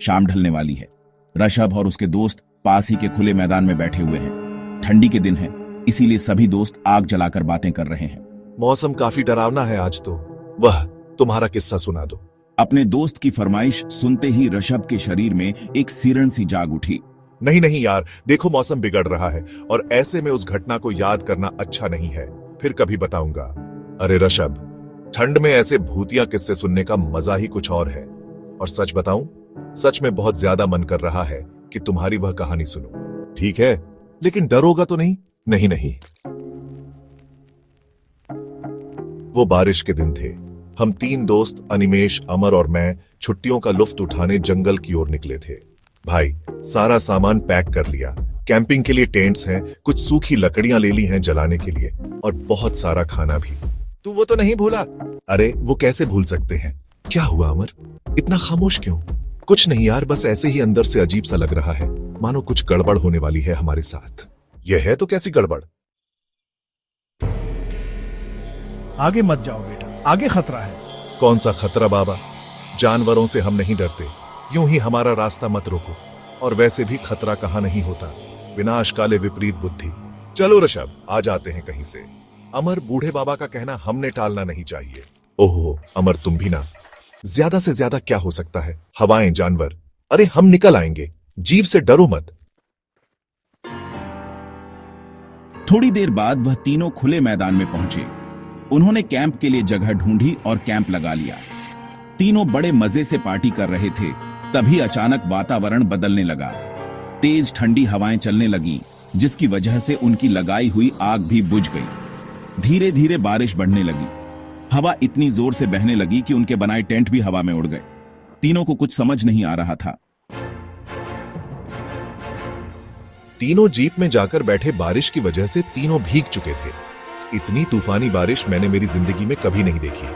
शाम ढलने वाली है। ऋषभ और उसके दोस्त पास ही के खुले मैदान में बैठे हुए हैं। ठंडी के दिन है, इसीलिए सभी दोस्त आग जलाकर बातें कर रहे हैं। मौसम काफी डरावना है आज तो। वह तुम्हारा किस्सा सुना दो। अपने दोस्त की फरमाइश सुनते ही ऋषभ के शरीर में एक सिरण सी जाग उठी। नहीं नहीं यार, देखो मौसम बिगड़ रहा है और ऐसे में उस घटना को याद करना अच्छा नहीं है। फिर कभी बताऊंगा। अरे ऋषभ, ठंड में ऐसे भूतिया किस्से सुनने का मजा ही कुछ और है। और सच बताऊं, सच में बहुत ज्यादा मन कर रहा है कि तुम्हारी वह कहानी सुनूं। ठीक है, लेकिन डरोगा तो नहीं? नहीं नहीं। वो बारिश के दिन थे। हम 3 दोस्त अनिमेश, अमर और मैं छुट्टियों का लुफ्त उठाने जंगल की ओर निकले थे। भाई, सारा सामान पैक कर लिया। कैंपिंग के लिए टेंट्स हैं, कुछ सूखी लकड़ियां ले ली हैं जलाने के लिए, और बहुत सारा खाना भी। तू वो तो नहीं भूला? अरे वो कैसे भूल सकते हैं। क्या हुआ अमर, इतना खामोश क्यों? कुछ नहीं यार, बस ऐसे ही अंदर से अजीब सा लग रहा है, मानो कुछ गड़बड़ होने वाली है हमारे साथ। यह है तो कैसी गड़बड़? आगे मत जाओ बेटा, आगे खतरा है। कौन सा खतरा बाबा? जानवरों से हम नहीं डरते, यूं ही हमारा रास्ता मत रोको। और वैसे भी खतरा कहां नहीं होता, विनाश काले विपरीत बुद्धि। चलो ऋषभ, आ जाते हैं कहीं से। अमर, बूढ़े बाबा का कहना हमने टालना नहीं चाहिए। ओहो अमर, तुम भी ना। ज्यादा से ज्यादा क्या हो सकता है? हवाएं, जानवर। अरे हम निकल आएंगे, जीव से डरो मत। थोड़ी देर बाद वह तीनों खुले मैदान में पहुंचे। उन्होंने कैंप के लिए जगह ढूंढी और कैंप लगा लिया। तीनों बड़े मजे से पार्टी कर रहे थे, तभी अचानक वातावरण बदलने लगा। तेज ठंडी हवाएं चलने लगीं, जिसकी वजह से उनकी लगाई हुई आग भी बुझ गई। धीरे धीरे बारिश बढ़ने लगी। हवा इतनी जोर से बहने लगी कि उनके बनाए टेंट भी हवा में उड़ गए। तीनों को कुछ समझ नहीं आ रहा था। तीनों जीप में जाकर बैठे। बारिश की वजह से तीनों भीग चुके थे। इतनी तूफानी बारिश मैंने मेरी जिंदगी में कभी नहीं देखी।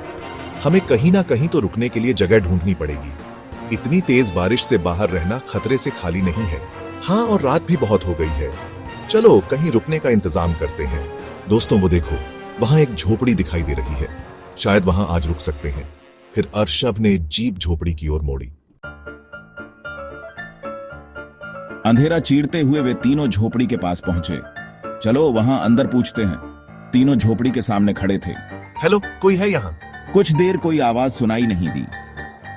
हमें कहीं ना कहीं तो रुकने के लिए जगह ढूंढनी पड़ेगी। इतनी तेज बारिश से बाहर रहना खतरे से खाली नहीं है। हाँ, और रात भी बहुत हो गई है। चलो कहीं रुकने का इंतजाम करते हैं। दोस्तों वो देखो, वहां एक झोपड़ी दिखाई दे रही है। शायद वहां आज रुक सकते हैं। फिर ऋषभ ने जीप झोपड़ी की ओर मोड़ी। अंधेरा चीरते हुए वे तीनों झोपड़ी के पास पहुंचे। चलो वहां अंदर पूछते हैं। तीनों झोपड़ी के सामने खड़े थे। हेलो, कोई है यहाँ? कुछ देर कोई आवाज सुनाई नहीं दी।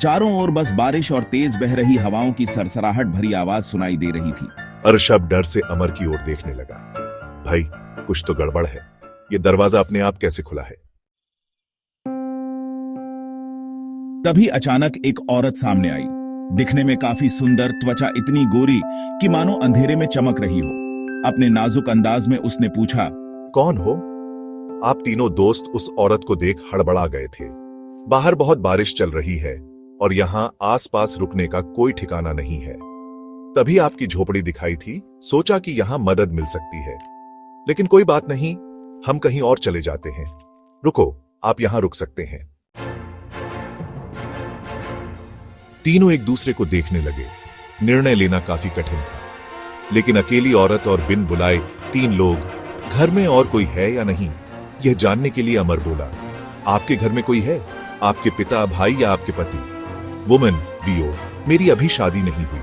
चारों ओर बस बारिश और तेज बह रही हवाओं की सरसराहट भरी आवाज सुनाई दे रही थी। ऋषभ डर से अमर की ओर देखने लगा। भाई, कुछ तो गड़बड़ है। ये दरवाजा अपने आप कैसे खुला है? तभी अचानक एक औरत सामने आई। दिखने में काफी सुंदर, त्वचा इतनी गोरी कि मानो अंधेरे में चमक रही हो। अपने नाजुक अंदाज में उसने पूछा, कौन हो? आप तीनों दोस्त उस औरत को देख हड़बड़ा गए थे। बाहर बहुत बारिश चल रही है और यहां आसपास रुकने का कोई ठिकाना नहीं है। तभी आपकी झोपड़ी दिखाई थी, सोचा कि यहां मदद मिल सकती है। लेकिन कोई बात नहीं, हम कहीं और चले जाते हैं। रुको, आप यहां रुक सकते हैं। तीनों एक दूसरे को देखने लगे। निर्णय लेना काफी कठिन था, लेकिन अकेली औरत और बिन बुलाए 3 लोग। घर में और कोई है या नहीं, यह जानने के लिए अमर बोला, आपके घर में कोई है? आपके पिता, भाई या आपके पति? वुमन, वीओ, मेरी अभी शादी नहीं हुई।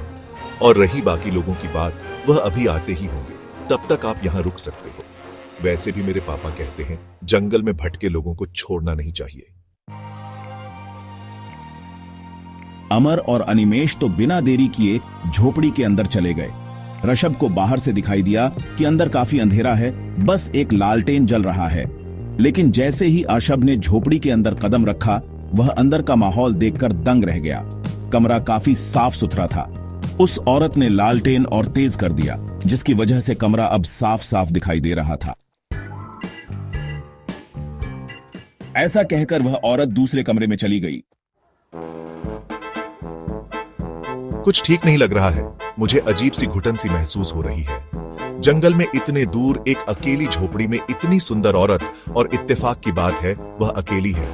और रही बाकी लोगों की बात, वह अभी आते ही होंगे। तब तक आप यहां रुक सकते हो। वैसे भी मेरे पापा कहते हैं, जंगल में भटके लोगों को छोड़ना नहीं चाहिए। अमर और अनिमेश तो बिना देरी किए झोपड़ी के अंदर चले गए। ऋषभ को बाहर से दिखाई दिया कि अंदर काफी अंधेरा है, बस एक लालटेन जल रहा है। लेकिन जैसे ही ऋषभ ने झोपड़ी के अंदर कदम रखा, वह अंदर का माहौल देखकर दंग रह गया। कमरा काफी साफ सुथरा था। उस औरत ने लालटेन और तेज कर दिया, जिसकी वजह से कमरा अब साफ साफ दिखाई दे रहा था। ऐसा कहकर वह औरत दूसरे कमरे में चली गई। कुछ ठीक नहीं लग रहा है। मुझे अजीब सी घुटन सी महसूस हो रही है। जंगल में इतने दूर एक अकेली झोपड़ी में इतनी सुंदर औरत, और इत्तेफाक की बात है वह अकेली है।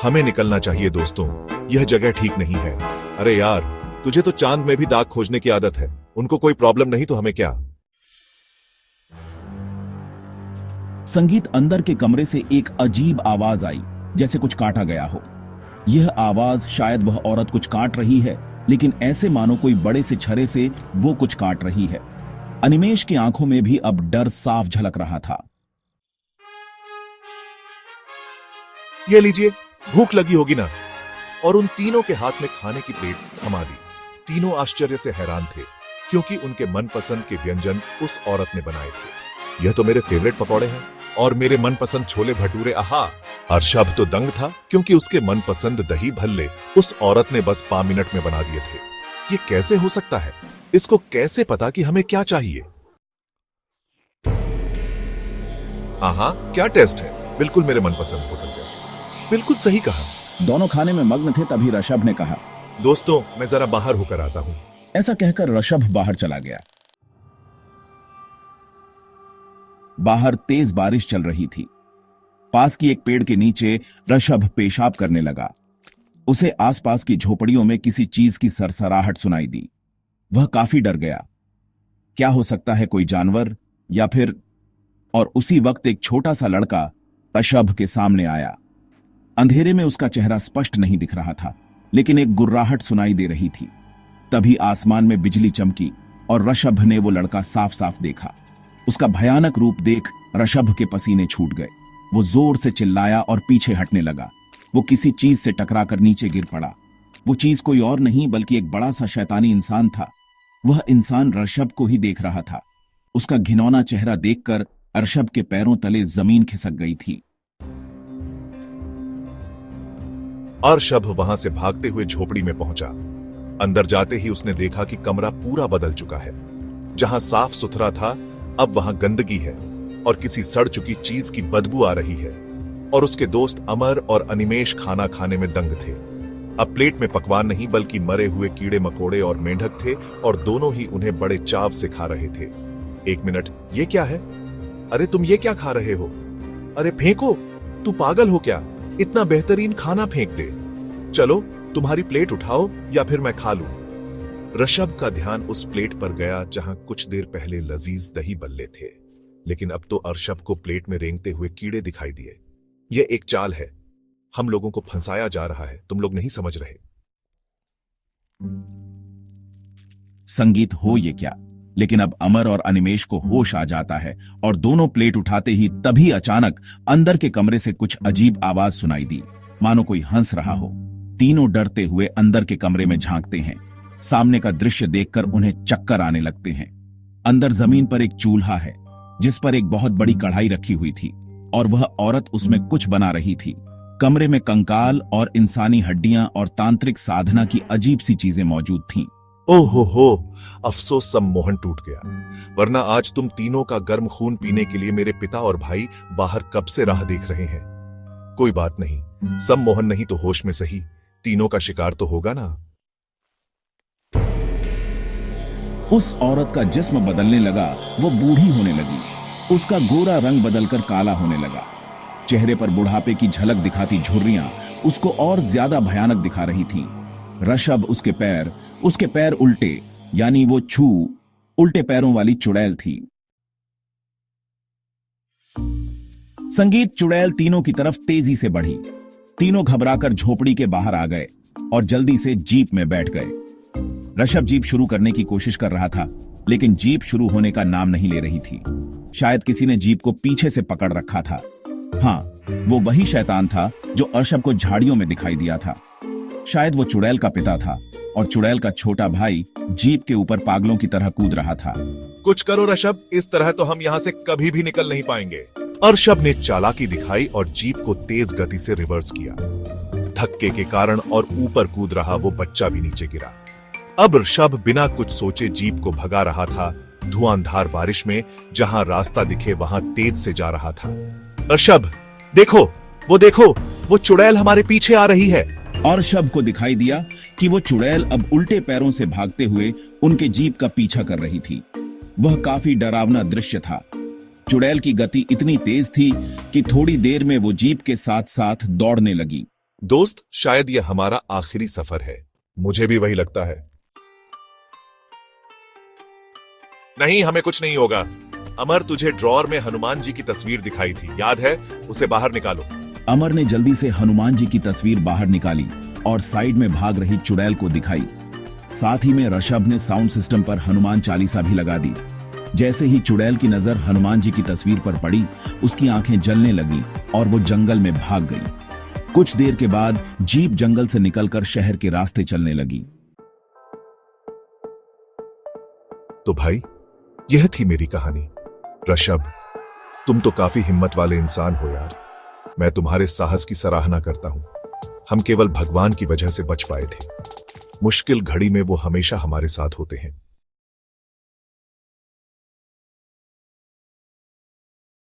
हमें निकलना चाहिए दोस्तों, यह जगह ठीक नहीं है। अरे यार, तुझे तो चांद में भी दाग खोजने की आदत है। उनको कोई प्रॉब्लम नहीं तो हमें क्या? संगीत अंदर के कमरे से एक अजीब आवाज आई, जैसे कुछ काटा गया हो। यह आवाज शायद वह औरत कुछ काट रही है, लेकिन ऐसे मानो कोई बड़े से छरे से वो कुछ काट रही है। अनिमेष की आंखों में भी अब डर साफ झलक रहा था। ये लीजिए, भूख लगी होगी ना। और उन तीनों के हाथ में खाने की प्लेट्स थमा दी। तीनों आश्चर्य से हैरान थे, क्योंकि उनके मनपसंद के व्यंजन उस औरत ने बनाए थे। यह तो मेरे फेवरेट पकौड़े हैं और मेरे मनपसंद छोले भटूरे। आहा! अर्शब तो दंग था, क्योंकि उसके मनपसंद दही भल्ले उस औरत ने बस 5 मिनट में बना दिए थे। ये कैसे हो सकता है? इसको कैसे पता कि हमें क्या चाहिए? आहा, क्या टेस्ट है, बिल्कुल मेरे मनपसंद होटल जैसे। बिल्कुल सही कहा। दोनों खाने में मग्न थे, तभी ऋषभ ने कहा, दोस्तों, मैं जरा बाहर होकर आता हूं। ऐसा कहकर ऋषभ बाहर चला गया। बाहर तेज बारिश चल रही थी। पास की एक पेड़ के नीचे ऋषभ पेशाब करने लगा। उसे आसपास की झोपड़ियों में किसी चीज की सरसराहट सुनाई दी। वह काफी डर गया। क्या हो सकता है, कोई जानवर या फिर? और उसी वक्त एक छोटा सा लड़का ऋषभ के सामने आया। अंधेरे में उसका चेहरा स्पष्ट नहीं दिख रहा था, लेकिन एक गुर्राहट सुनाई दे रही थी। तभी आसमान में बिजली चमकी और ऋषभ ने वो लड़का साफ साफ देखा। उसका भयानक रूप देख ऋषभ के पसीने छूट गए। वो जोर से चिल्लाया और पीछे हटने लगा। वो किसी चीज से टकराकर नीचे गिर पड़ा। वो चीज कोई और नहीं बल्कि एक बड़ा सा शैतानी इंसान था। वह इंसान ऋषभ को ही देख रहा था। उसका घिनौना चेहरा देखकर ऋषभ के पैरों तले जमीन खिसक गई थी। अर्शब वहां से भागते हुए झोपड़ी में पहुंचा। अंदर जाते ही उसने देखा कि कमरा पूरा बदल चुका है। जहां साफ सुथरा था, अब वहां गंदगी है और किसी सड़ चुकी चीज की बदबू आ रही है। और उसके दोस्त अमर और अनिमेष खाना खाने में दंग थे। अब प्लेट में पकवान नहीं बल्कि मरे हुए कीड़े मकोड़े और मेंढक थे, और दोनों ही उन्हें बड़े चाव से खा रहे थे। 1 मिनट, ये क्या है? अरे तुम ये क्या खा रहे हो? अरे फेंको, तू पागल हो क्या? इतना बेहतरीन खाना फेंक दे। चलो, तुम्हारी प्लेट उठाओ या फिर मैं खा लूं। ऋषभ का ध्यान उस प्लेट पर गया जहां कुछ देर पहले लजीज दही बल्ले थे, लेकिन अब तो अर्शब को प्लेट में रेंगते हुए कीड़े दिखाई दिए। यह एक चाल है। हम लोगों को फंसाया जा रहा है, तुम लोग नहीं समझ रहे। संगीत हो ये क्या, लेकिन अब अमर और अनिमेष को होश आ जाता है और दोनों प्लेट उठाते ही तभी अचानक अंदर के कमरे से कुछ अजीब आवाज सुनाई दी, मानो कोई हंस रहा हो। तीनों डरते हुए अंदर के कमरे में झांकते हैं। सामने का दृश्य देखकर उन्हें चक्कर आने लगते हैं। अंदर जमीन पर एक चूल्हा है, जिस पर एक बहुत बड़ी कढ़ाई रखी हुई थी और वह औरत उसमें कुछ बना रही थी। कमरे में कंकाल और इंसानी हड्डियां और तांत्रिक साधना की अजीब सी चीजें मौजूद थीं। ओहो हो, अफसोस सम्मोहन टूट गया, वरना आज तुम तीनों का गर्म खून पीने के लिए मेरे पिता और भाई बाहर कब से राह देख रहे हैं। कोई बात नहीं, सम्मोहन नहीं तो होश में सही, तीनों का शिकार तो होगा ना। उस औरत का जिस्म बदलने लगा। वो बूढ़ी होने लगी। उसका गोरा रंग बदलकर काला होने लगा। चेहरे पर बुढ़ापे की झलक दिखाती झुर्रियां उसको और ज्यादा भयानक दिखा रही थीं। ऋषभ उसके पैर उल्टे, यानी वो उल्टे पैरों वाली चुड़ैल थी। संगीत चुड़ैल तीनों की तरफ तेजी से बढ़ी। तीनों घबराकर झोपड़ी के बाहर आ गए और जल्दी से जीप में बैठ गए। ऋषभ जीप शुरू करने की कोशिश कर रहा था, लेकिन जीप शुरू होने का नाम नहीं ले रही थी। शायद किसी ने जीप को पीछे से पकड़ रखा था। हाँ, वो वही शैतान था जो ऋषभ को झाड़ियों में दिखाई दिया था। शायद वो चुड़ैल का पिता था और चुड़ैल का छोटा भाई जीप के ऊपर पागलों की तरह कूद रहा था। कुछ करो ऋषभ, इस तरह तो हम यहाँ से कभी भी निकल नहीं पाएंगे। ऋषभ ने चालाकी दिखाई और जीप को तेज गति से रिवर्स किया। धक्के के कारण और ऊपर कूद रहा वो बच्चा भी नीचे गिरा। अब ऋषभ बिना कुछ सोचे जीप को भगा रहा था, धुआंधार बारिश में जहां रास्ता दिखे वहां तेज से जा रहा था। ऋषभ, देखो, वो चुड़ैल हमारे पीछे आ रही है। और ऋषभ को दिखाई दिया कि वो चुड़ैल अब उल्टे पैरों से भागते हुए उनके जीप का पीछा कर रही थी। वह काफी डरावना दृश्य था। चुड़ैल की गति इतनी तेज थी कि थोड़ी देर में वो जीप के साथ साथ दौड़ने लगी। दोस्त, शायद यह हमारा आखिरी सफर है। मुझे भी वही लगता है। नहीं, हमें कुछ नहीं होगा। अमर, तुझे ड्रॉअर में हनुमान जी की तस्वीर दिखाई थी, याद है? उसे बाहर निकालो। अमर ने जल्दी से हनुमान जी की तस्वीर बाहर निकाली और साइड में भाग रही चुड़ैल को दिखाई। साथ ही में ऋषभ ने साउंड सिस्टम पर हनुमान चालीसा भी लगा दी। जैसे ही चुड़ैल की नजर हनुमान जी की तस्वीर पर पड़ी, उसकी आंखें जलने लगी और वो जंगल में भाग गई। कुछ देर के बाद जीप जंगल से निकलकर शहर के रास्ते चलने लगी। तो भाई, यह थी मेरी कहानी। ऋषभ, तुम तो काफी हिम्मत वाले इंसान हो यार। मैं तुम्हारे साहस की सराहना करता हूं। हम केवल भगवान की वजह से बच पाए थे। मुश्किल घड़ी में वो हमेशा हमारे साथ होते हैं।